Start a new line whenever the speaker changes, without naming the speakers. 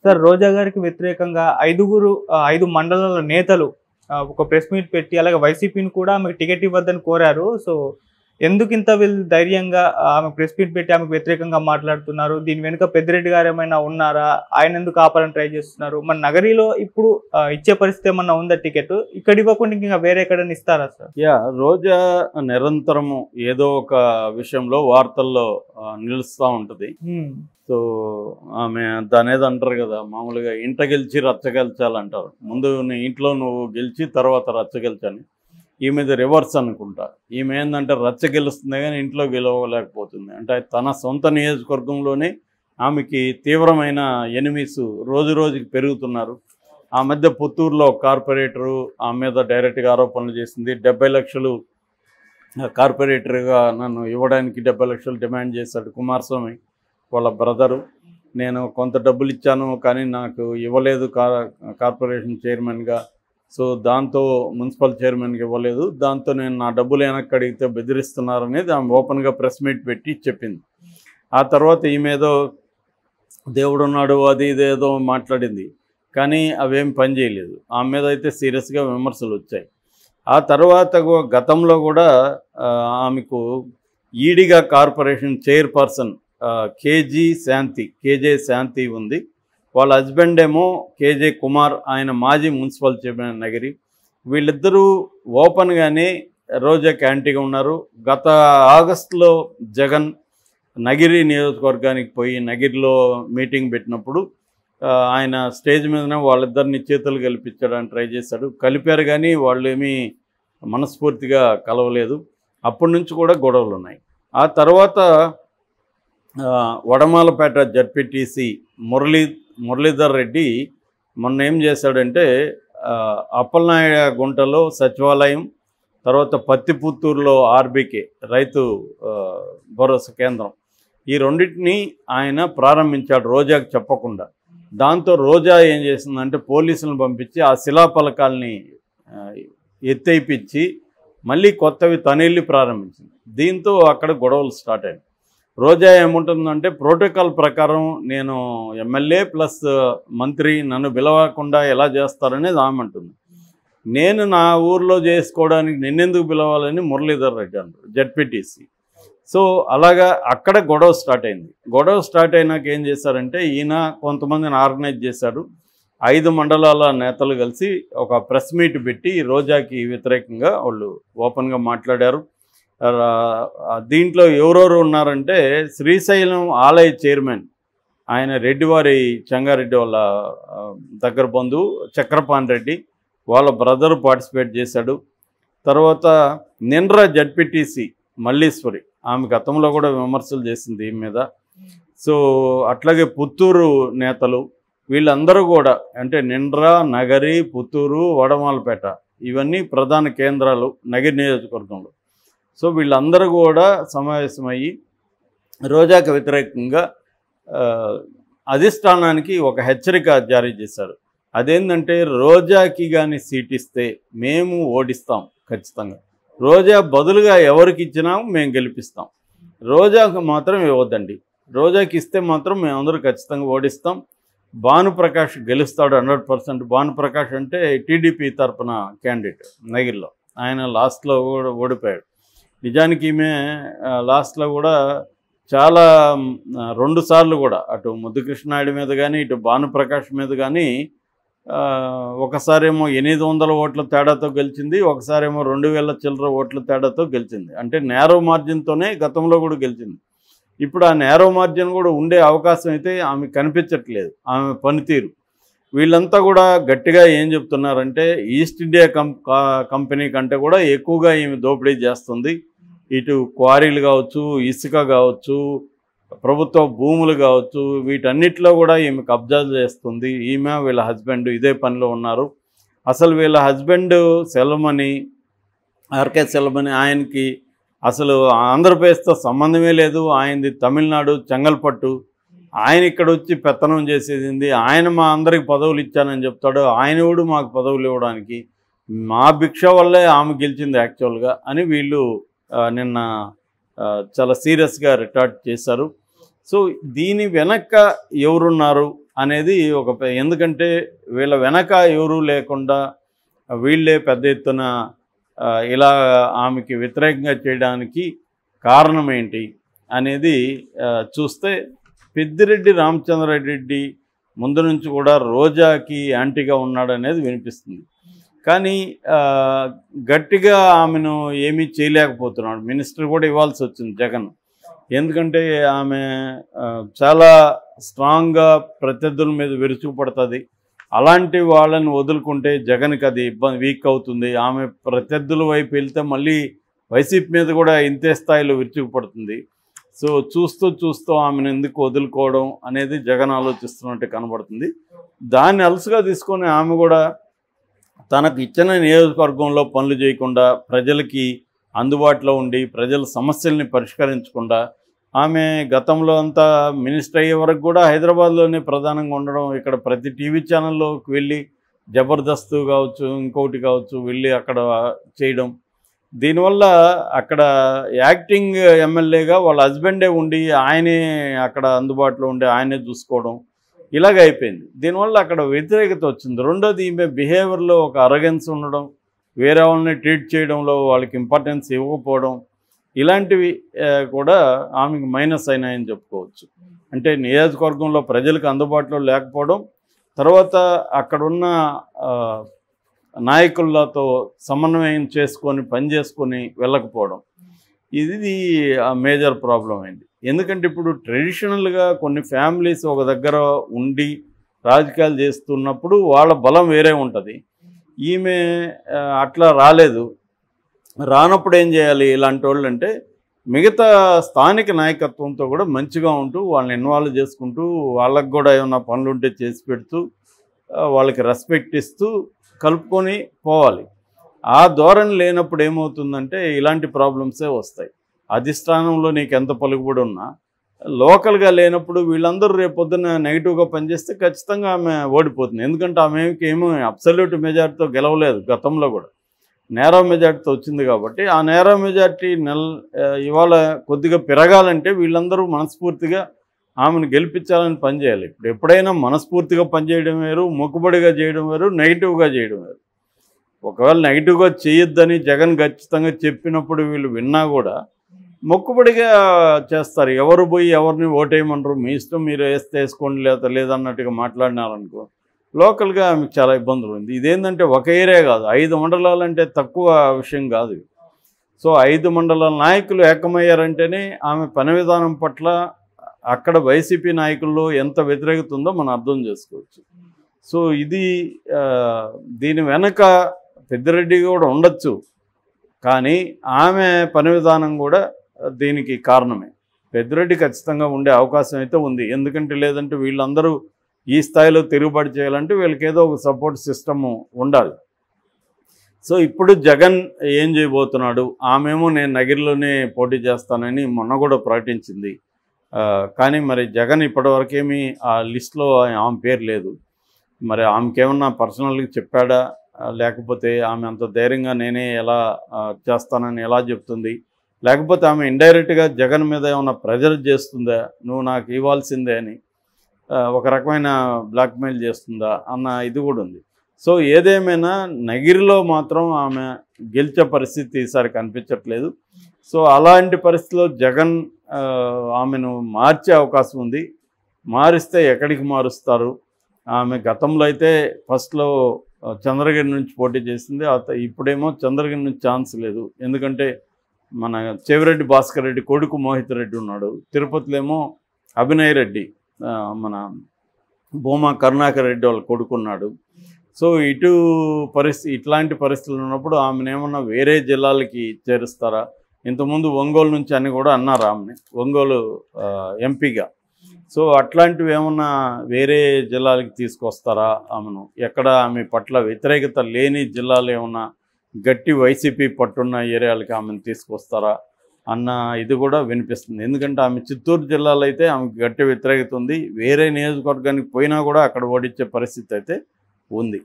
Sir రోజా గారికి వ్యతిరేకంగా ఐదు మండలాల నేతలు ఒక ప్రెస్ మీట్ పెట్టి అలాగే వైసీపీని కూడా ఆమెకు టికెట్ ఇవ్వద్దని కోరారు. సో ఎందుకు ఇంత వీళ్ళు ధైర్యంగా ఆమె ప్రెస్ మీట్ పెట్టి ఆమెకు వ్యతిరేకంగా మాట్లాడుతున్నారు? దీని వెనుక పెద్దిరెడ్డి గారు ఏమైనా ఉన్నారా? ఆయన ఎందుకు ఆపాలని ట్రై చేస్తున్నారు? మన నగరిలో ఇప్పుడు ఇచ్చే పరిస్థితి ఏమన్నా ఉందా టికెట్? ఇక్కడ ఇవ్వకుండా ఇంకా వేరే ఎక్కడైనా ఇస్తారా సార్?
రోజా నిరంతరము ఏదో ఒక విషయంలో వార్తల్లో నిలుస్తూ ఉంటుంది. సో ఆమె దానేది అంటారు కదా, మామూలుగా ఇంట గెలిచి రచ్చ గెలిచాలంటారు. ముందు నీ ఇంట్లో నువ్వు గెలిచి తర్వాత రచ్చ గెలిచని. ఈమెది రివర్స్ అనుకుంటా. ఈమె ఏంటంటే రచ్చ గెలుస్తుంది కానీ ఇంట్లో గెలవలేకపోతుంది. అంటే తన సొంత నియోజకవర్గంలోనే ఆమెకి తీవ్రమైన ఎనిమీస్ రోజు రోజుకి పెరుగుతున్నారు. ఆ మధ్య పుత్తూరులో కార్పొరేటరు ఆమె మీద డైరెక్ట్గా ఆరోపణలు చేసింది. 70 లక్షలు కార్పొరేటర్గా నన్ను ఇవ్వడానికి 70 లక్షలు డిమాండ్ చేశాడు కుమారస్వామి వాళ్ళ బ్రదరు. నేను కొంత డబ్బులు ఇచ్చాను కానీ నాకు ఇవ్వలేదు కార్పొరేషన్ చైర్మన్గా. సో దాంతో మున్సిపల్ చైర్మన్కి ఇవ్వలేదు. దాంతో నేను నా డబ్బులు వెనక్కి అడిగితే బెదిరిస్తున్నారనేది ఆమె ఓపెన్గా ప్రెస్ మీట్ పెట్టి చెప్పింది. ఆ తర్వాత ఈమెదో దేవుడు ఉన్నాడు అది ఇదేదో మాట్లాడింది కానీ అవేం పని చేయలేదు. ఆమె మీద అయితే సీరియస్గా విమర్శలు వచ్చాయి. ఆ తర్వాత గతంలో కూడా ఆమెకు ఈడిగా కార్పొరేషన్ చైర్పర్సన్ కేజే శాంతి ఉంది. వాళ్ళ హస్బెండ్ ఏమో కేజే కుమార్, ఆయన మాజీ మున్సిపల్ చైర్మన్ నగిరి. వీళ్ళిద్దరూ ఓపెన్గానే రోజాకి యాంటీగా ఉన్నారు. గత ఆగస్టులో జగన్ నగిరి నియోజకవర్గానికి పోయి నగిరిలో మీటింగ్ పెట్టినప్పుడు ఆయన స్టేజ్ మీదనే వాళ్ళిద్దరిని చేతులు కలిపించడానికి ట్రై చేశాడు. కలిపారు కానీ వాళ్ళు ఏమీ మనస్ఫూర్తిగా కలవలేదు. అప్పటి నుంచి కూడా గొడవలు ఉన్నాయి. ఆ తర్వాత వడమాలపేట జడ్పీటీసీ మురళీధర్ రెడ్డి మొన్న ఏం చేశాడంటే అప్పలనాయుడు గుంటలో సచివాలయం, తర్వాత పత్తిపుత్తూరులో ఆర్బీకే రైతు భరోసా కేంద్రం, ఈ రెండింటినీ ఆయన ప్రారంభించాడు రోజాకు చెప్పకుండా. దాంతో రోజా ఏం చేసిందంటే పోలీసులను పంపించి ఆ శిలాఫలకాల్ని ఎత్తైపించి మళ్ళీ కొత్తవి తనెళ్ళి ప్రారంభించింది. దీంతో అక్కడ గొడవలు స్టార్ట్ అయ్యాయి. రోజా ఏముంటుందంటే ప్రోటోకాల్ ప్రకారం నేను ఎమ్మెల్యే ప్లస్ మంత్రి, నన్ను పిలవకుండా ఎలా చేస్తారనేది ఆమె అంటుంది. నేను నా ఊర్లో చేసుకోవడానికి నిన్నెందుకు పిలవాలని మురళీధర్ రెడ్డి అంటారు జడ్పీటీసీ. సో అలాగా అక్కడ గొడవ స్టార్ట్ అయింది. గొడవ స్టార్ట్ అయినాక ఏం చేశారంటే ఈయన కొంతమందిని ఆర్గనైజ్ చేశాడు. 5 మండలాల నేతలు కలిసి ఒక ప్రెస్ మీట్ పెట్టి రోజాకి వ్యతిరేకంగా వాళ్ళు ఓపెన్గా మాట్లాడారు. దీంట్లో ఎవరెవరు ఉన్నారంటే శ్రీశైలం ఆలయ చైర్మన్ ఆయన రెడ్డివారి చెంగారెడ్డి వాళ్ళ దగ్గర బంధువు చక్రపాణి రెడ్డి, వాళ్ళ బ్రదర్ పార్టిసిపేట్ చేశాడు. తర్వాత నిండ్ర జడ్పీటీసీ మల్లీశ్వరి, ఆమె గతంలో కూడా విమర్శలు చేసింది ఈమె మీద. సో అట్లాగే పుత్తూరు నేతలు వీళ్ళందరూ కూడా, అంటే నిండ్ర, నగరి, పుత్తూరు, వడమాలపేట ఇవన్నీ ప్రధాన కేంద్రాలు నగిరి నియోజకవర్గంలో. సో వీళ్ళందరూ కూడా సమావేశమయ్యి రోజాకు వ్యతిరేకంగా అధిష్టానానికి ఒక హెచ్చరిక జారీ చేశారు. అదేంటంటే రోజాకి కానీ సీట్ ఇస్తే మేము ఓడిస్తాం ఖచ్చితంగా. రోజా బదులుగా ఎవరికి ఇచ్చినా మేము గెలిపిస్తాం. రోజాకు మాత్రం ఇవ్వద్దండి. రోజాకి ఇస్తే మాత్రం మేమందరూ ఖచ్చితంగా ఓడిస్తాం. భానుప్రకాష్ గెలుస్తాడు 100%. భానుప్రకాష్ అంటే టీడీపీ తరఫున క్యాండిడేట్ నగిరిలో, ఆయన లాస్ట్లో కూడా ఓడిపోయాడు. నిజానికి ఈమె లాస్ట్లో కూడా చాలా 2 సార్లు కూడా అటు ముద్దుకృష్ణనాయుడు మీద కానీ ఇటు భానుప్రకాష్ మీద కానీ ఒకసారేమో 800 ఓట్ల తేడాతో గెలిచింది, ఒకసారేమో 2000 చిల్లర ఓట్ల తేడాతో గెలిచింది. అంటే నేరో మార్జిన్తోనే గతంలో కూడా గెలిచింది. ఇప్పుడు ఆ నేరో మార్జిన్ కూడా ఉండే అవకాశం అయితే ఆమె కనిపించట్లేదు, ఆమె పనితీరు. వీళ్ళంతా కూడా గట్టిగా ఏం చెప్తున్నారంటే ఈస్ట్ ఇండియా కంపెనీ కంటే కూడా ఎక్కువగా ఈమె దోపిడీ చేస్తుంది. ఇటు క్వారీలు కావచ్చు, ఇసుక కావచ్చు, ప్రభుత్వ భూములు కావచ్చు, వీటన్నిటిలో కూడా ఈమె కబ్జాలు చేస్తుంది. ఈమె వీళ్ళ హస్బెండ్ ఇదే పనిలో ఉన్నారు. అసలు వీళ్ళ హస్బెండ్ సెల్వమణి, ఆర్కే సెల్వమణి, ఆయనకి అసలు ఆంధ్రప్రదేశ్తో సంబంధమే లేదు. ఆయనది తమిళనాడు చెంగల్పట్టు. ఆయన ఇక్కడ వచ్చి పెత్తనం చేసేది, ఆయన మా అందరికి పదవులు ఇచ్చానని చెప్తాడు. ఆయన కూడా మాకు పదవులు ఇవ్వడానికి మా భిక్ష వల్లే ఆమె గెలిచింది యాక్చువల్గా అని వీళ్ళు నిన్న చాలా సీరియస్గా రిటార్ట్ చేశారు. సో దీని వెనక ఎవరున్నారు అనేది ఎందుకంటే వీళ్ళ వెనక ఎవరూ లేకుండా వీళ్ళే పెద్ద ఎత్తున ఇలా ఆమెకి వ్యతిరేకంగా చేయడానికి కారణం ఏంటి అనేది చూస్తే పెద్దిరెడ్డి రామచంద్రారెడ్డి ముందు నుంచి కూడా రోజాకి యాంటీగా ఉన్నాడనేది వినిపిస్తుంది. కానీ గట్టిగా ఆమెను ఏమీ చేయలేకపోతున్నాడు. మినిస్టర్ కూడా ఇవ్వాల్సి వచ్చింది జగన్. ఎందుకంటే ఆమె చాలా స్ట్రాంగ్గా ప్రత్యర్థుల మీద విరుచుకుపడుతుంది. అలాంటి వాళ్ళని వదులుకుంటే జగన్కి అది వీక్ అవుతుంది. ఆమె ప్రత్యర్థుల వైపు వెళ్తే మళ్ళీ వైసీపీ మీద కూడా ఇంతే స్థాయిలో విరుచుకుపడుతుంది. సో చూస్తూ ఆమెను ఎందుకు వదులుకోవడం అనేది జగన్ ఆలోచిస్తున్నట్టు కనబడుతుంది. దాన్ని అలసుగా తీసుకొని ఆమె కూడా తనకు ఇచ్చిన నియోజకవర్గంలో పనులు చేయకుండా ప్రజలకి అందుబాటులో ఉండి ప్రజల సమస్యల్ని పరిష్కరించకుండా ఆమె గతంలో అంతా మినిస్టర్ అయ్యే వరకు కూడా హైదరాబాద్లోనే ప్రధానంగా ఉండడం, ఇక్కడ ప్రతి టీవీ ఛానల్లోకి వెళ్ళి జబర్దస్త్ కావచ్చు ఇంకొకటి కావచ్చు వెళ్ళి అక్కడ చేయడం, దీనివల్ల అక్కడ యాక్టింగ్ ఎమ్మెల్యేగా వాళ్ళ హస్బెండే ఉండి ఆయనే అక్కడ అందుబాటులో ఉండి ఆయనే చూసుకోవడం ఇలాగ అయిపోయింది. దీనివల్ల అక్కడ వ్యతిరేకత వచ్చింది. రెండోది ఈమె బిహేవియర్లో ఒక అరగెన్స్ ఉండడం, వేరే వాళ్ళని ట్రీట్ చేయడంలో వాళ్ళకి ఇంపార్టెన్స్ ఇవ్వకపోవడం, ఇలాంటివి కూడా ఆమెకు మైనస్ అయినాయని చెప్పుకోవచ్చు. అంటే నియోజకవర్గంలో ప్రజలకు అందుబాటులో లేకపోవడం, తర్వాత అక్కడున్న నాయకులతో సమన్వయం చేసుకొని పని చేసుకొని వెళ్ళకపోవడం, ఇది మేజర్ ప్రాబ్లం అయింది. ఎందుకంటే ఇప్పుడు ట్రెడిషనల్గా కొన్ని ఫ్యామిలీస్ ఒక దగ్గర ఉండి రాజకీయాలు చేస్తున్నప్పుడు వాళ్ళ బలం వేరే ఉంటుంది. ఈమె అట్లా రాలేదు. రానప్పుడు ఏం చేయాలి ఇలాంటి వాళ్ళు అంటే, మిగతా స్థానిక నాయకత్వంతో కూడా మంచిగా ఉంటూ వాళ్ళని ఇన్వాల్వ్ చేసుకుంటూ వాళ్ళకు కూడా ఏమైనా పనులు ఉంటే చేసి పెడుతూ వాళ్ళకి రెస్పెక్ట్ ఇస్తూ కలుపుకొని పోవాలి. ఆ ధోరణి లేనప్పుడు ఏమవుతుందంటే ఇలాంటి ప్రాబ్లమ్సే వస్తాయి. అధిష్టానంలో నీకు ఎంత పలుకుబడి ఉన్నా లోకల్గా లేనప్పుడు వీళ్ళందరూ రేపొద్దున నెగిటివ్గా పనిచేస్తే ఖచ్చితంగా ఆమె ఓడిపోతుంది. ఎందుకంటే ఆమెకి ఏమో అబ్సల్యూట్ మెజార్టీతో గెలవలేదు, గతంలో కూడా నేరో మెజార్టీతో వచ్చింది. కాబట్టి ఆ నేరో మెజార్టీ ఇవాళ కొద్దిగా పెరగాలంటే వీళ్ళందరూ మనస్ఫూర్తిగా ఆమెను గెలిపించాలని పనిచేయాలి. ఇప్పుడు ఎప్పుడైనా మనస్ఫూర్తిగా పనిచేయడం వేరు, మొక్కుబడిగా చేయడం వేరు, నెగిటివ్గా చేయడం వేరు. ఒకవేళ నెగిటివ్గా చేయొద్దని జగన్ ఖచ్చితంగా చెప్పినప్పుడు వీళ్ళు విన్నా కూడా మొక్కుబడిగా చేస్తారు. ఎవరు పోయి ఎవరిని ఓటేయమనరు, మీ ఇష్టం మీరు వేస్తే వేసుకోండి లేదన్నట్టుగా మాట్లాడినారనుకో లోకల్గా ఆమెకు చాలా ఇబ్బందులు ఉంది. ఇదేంటంటే ఒక ఏరియా కాదు, 5 మండలాలు అంటే తక్కువ విషయం కాదు. సో 5 మండలాల నాయకులు ఏకమయ్యారంటేనే ఆమె పని విధానం పట్ల అక్కడ వైసీపీ నాయకుల్లో ఎంత వ్యతిరేకత ఉందో మనం అర్థం చేసుకోవచ్చు. సో ఇది దీని వెనక పెద్దిరెడ్డి కూడా ఉండొచ్చు, కానీ ఆమె పని విధానం కూడా దీనికి కారణమే. పెద్దిరెడ్డి ఖచ్చితంగా ఉండే అవకాశం అయితే ఉంది. ఎందుకంటే లేదంటే వీళ్ళందరూ ఈ స్థాయిలో తిరుగుబాటు చేయాలంటే వీళ్ళకి ఏదో ఒక సపోర్ట్ సిస్టము ఉండాలి. సో ఇప్పుడు జగన్ ఏం చేయబోతున్నాడు? ఆమెమో నేను నగిరిలోనే పోటీ చేస్తానని మొన్న కూడా ప్రకటించింది. కానీ మరి జగన్ ఇప్పటివరకేమీ ఆ లిస్టులో ఆమె పేరు లేదు. మరి ఆమెకేమన్నా పర్సనల్గా చెప్పాడా, లేకపోతే ఆమె అంత ధైర్యంగా నేనే ఎలా చేస్తానని ఎలా చెప్తుంది, లేకపోతే ఆమె ఇండైరెక్ట్గా జగన్ మీద ఏమైనా ప్రెజర్ చేస్తుందా, నువ్వు నాకు ఇవ్వాల్సిందే అని ఒక రకమైన బ్లాక్మెయిల్ చేస్తుందా అన్న ఇది కూడా ఉంది. సో ఏదేమైనా నగిరిలో మాత్రం ఆమె గెలిచే పరిస్థితి ఈసారి కనిపించట్లేదు. సో అలాంటి పరిస్థితిలో జగన్ ఆమెను మార్చే అవకాశం ఉంది. మారిస్తే ఎక్కడికి మారుస్తారు? ఆమె గతంలో అయితే ఫస్ట్లో చంద్రగిరి నుంచి పోటీ చేసింది, ఇప్పుడేమో చంద్రగిరి నుంచి ఛాన్స్ లేదు. ఎందుకంటే మన చెవిరెడ్డి భాస్కర్ రెడ్డి కొడుకు మోహిత్ రెడ్డి ఉన్నాడు, తిరుపతిలో ఏమో అభినయ్ రెడ్డి మన భూమా కరుణాకర్ రెడ్డి వాళ్ళ కొడుకున్నాడు. సో ఇట్లాంటి పరిస్థితులు ఉన్నప్పుడు ఆమెనేమన్నా వేరే జిల్లాలకి చేరుస్తారా? ఇంతకుముందు ఒంగోలు నుంచి అని కూడా అన్నారు ఆమెని, ఒంగోలు ఎంపీగా. సో అట్లాంటివి ఏమన్నా వేరే జిల్లాలకి తీసుకొస్తారా ఆమెను? ఎక్కడ ఆమె పట్ల వ్యతిరేకత లేని జిల్లాలు ఏమన్నా గట్టి వైసీపీ పట్టున్న ఏరియాలకి ఆమెను తీసుకొస్తారా అన్న ఇది కూడా వినిపిస్తుంది. ఎందుకంటే ఆమె చిత్తూరు జిల్లాలో అయితే ఆమెకు గట్టి వ్యతిరేకత ఉంది. వేరే నియోజకవర్గానికి పోయినా కూడా అక్కడ ఓడించే పరిస్థితి అయితే ఉంది.